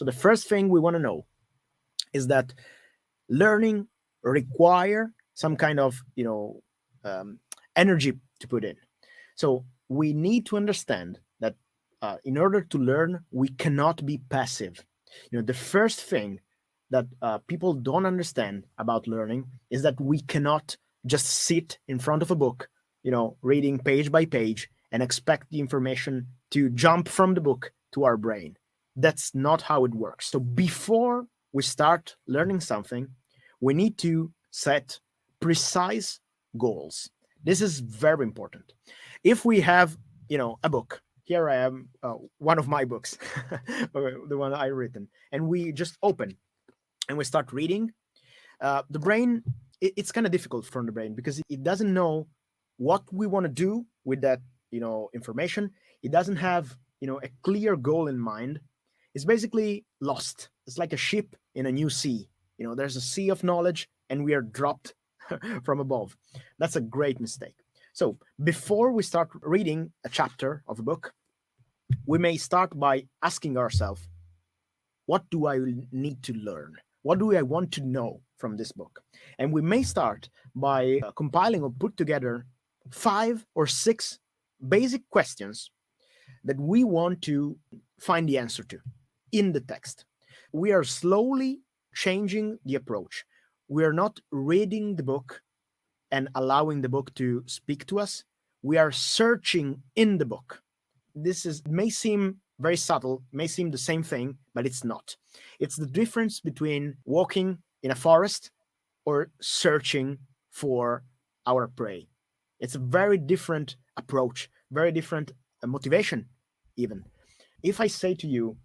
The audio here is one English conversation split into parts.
So the first thing we want to know is that learning require some kind of, energy to put in. So we need to understand that in order to learn, we cannot be passive. The first thing that people don't understand about learning is that we cannot just sit in front of a book, reading page by page and expect the information to jump from the book to our brain. That's not how it works. So before we start learning something, we need to set precise goals. This is very important. If we have, a book, here I am, one of my books, the one I've written, and we just open and we start reading, the brain, it's kind of difficult for the brain because it doesn't know what we want to do with that, information. It doesn't have, a clear goal in mind. It's basically lost. It's like a ship in a new sea. There's a sea of knowledge and we are dropped from above. That's a great mistake. So before we start reading a chapter of a book, we may start by asking ourselves, what do I need to learn? What do I want to know from this book? And we may start by compiling or put together 5 or 6 basic questions that we want to find the answer to in the text. We are slowly changing the approach. We are not reading the book and allowing the book to speak to us. We are searching in the book. This may seem very subtle, may seem the same thing, but it's not. It's the difference between walking in a forest or searching for our prey. It's a very different approach, very different motivation even. If I say to you,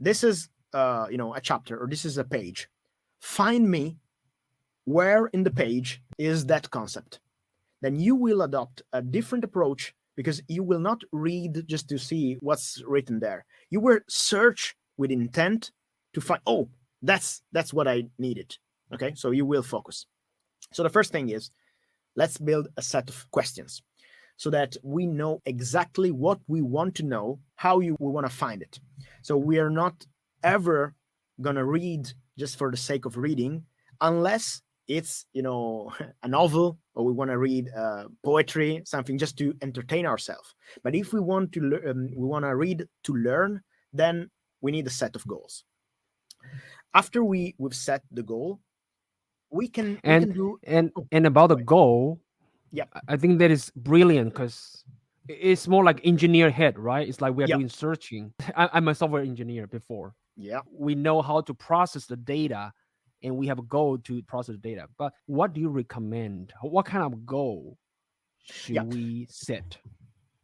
this is a chapter or this is a page, find me where in the page is that concept, then you will adopt a different approach because you will not read just to see what's written there. You will search with intent to find, that's what I needed. Okay, so you will focus. So the first thing is, let's build a set of questions so that we know exactly what we want to know, how we want to find it. So we are not ever going to read just for the sake of reading, unless it's, a novel, or we want to read poetry, something just to entertain ourselves. But if we want to read to learn, then we need a set of goals. After we've set the goal, we can do. And about the goal, Yeah. I think that is brilliant because it's more like engineer head, right? It's like we are doing searching. I'm a software engineer before. Yeah. We know how to process the data and we have a goal to process data. But what do you recommend? What kind of goal should we set?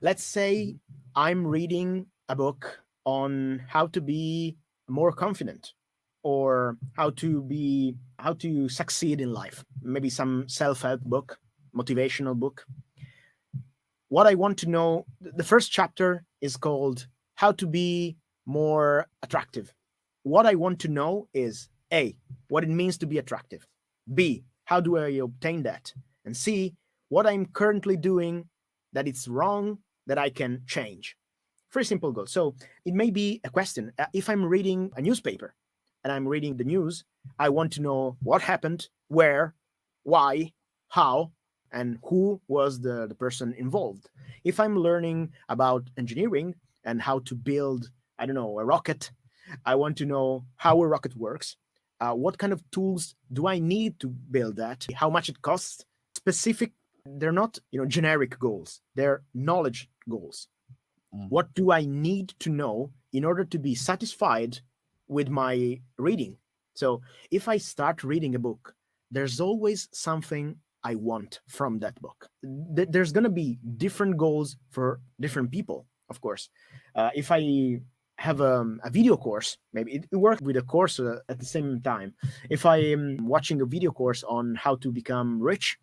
Let's say I'm reading a book on how to be more confident, or how to succeed in life. Maybe some self-help book, motivational book. What I want to know, the first chapter is called How to Be More Attractive. What I want to know is A, what it means to be attractive. B, how do I obtain that? And C, what I'm currently doing that it's wrong that I can change. Very simple goal. So it may be a question. If I'm reading a newspaper and I'm reading the news, I want to know what happened, where, why, how, and who was the person involved. If I'm learning about engineering and how to build, a rocket, I want to know how a rocket works. What kind of tools do I need to build that? How much it costs? Specific, they're not, generic goals. They're knowledge goals. What do I need to know in order to be satisfied with my reading? So if I start reading a book, there's always something I want from that book. There's going to be different goals for different people, of course. If I have a video course, maybe it works with a course at the same time. If I am watching a video course on how to become rich,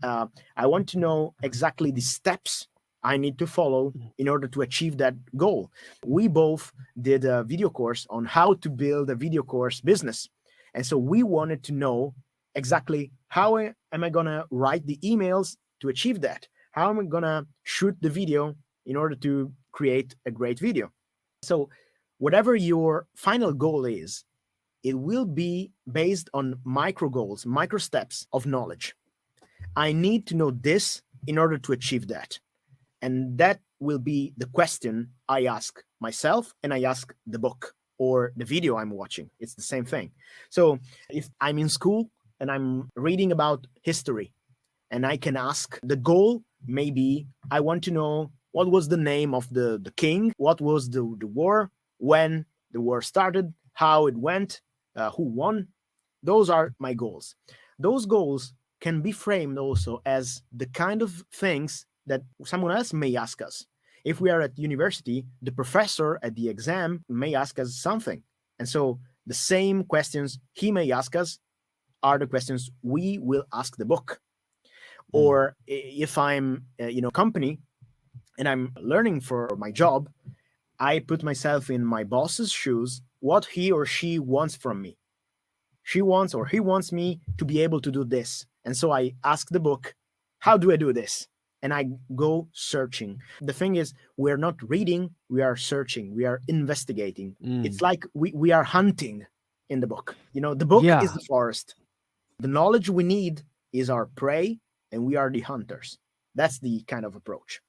I want to know exactly the steps I need to follow in order to achieve that goal. We both did a video course on how to build a video course business. And so we wanted to know exactly how am I going to write the emails to achieve that? How am I going to shoot the video in order to create a great video? So whatever your final goal is, it will be based on micro goals, micro steps of knowledge. I need to know this in order to achieve that. And that will be the question I ask myself and I ask the book or the video I'm watching. It's the same thing. So if I'm in school and I'm reading about history, and I can ask, the goal maybe I want to know what was the name of the king, what was the war, when the war started, how it went, who won. Those are my goals. Those goals can be framed also as the kind of things that someone else may ask us. If we are at university, the professor at the exam may ask us something. And so the same questions he may ask us are the questions we will ask the book. Or if I'm, company and I'm learning for my job, I put myself in my boss's shoes, what he or she wants from me. She wants or he wants me to be able to do this. And so I ask the book, how do I do this? And I go searching. The thing is, we're not reading, we are searching, we are investigating. It's like we are hunting in the book. The book is the forest. The knowledge we need is our prey, and we are the hunters. That's the kind of approach.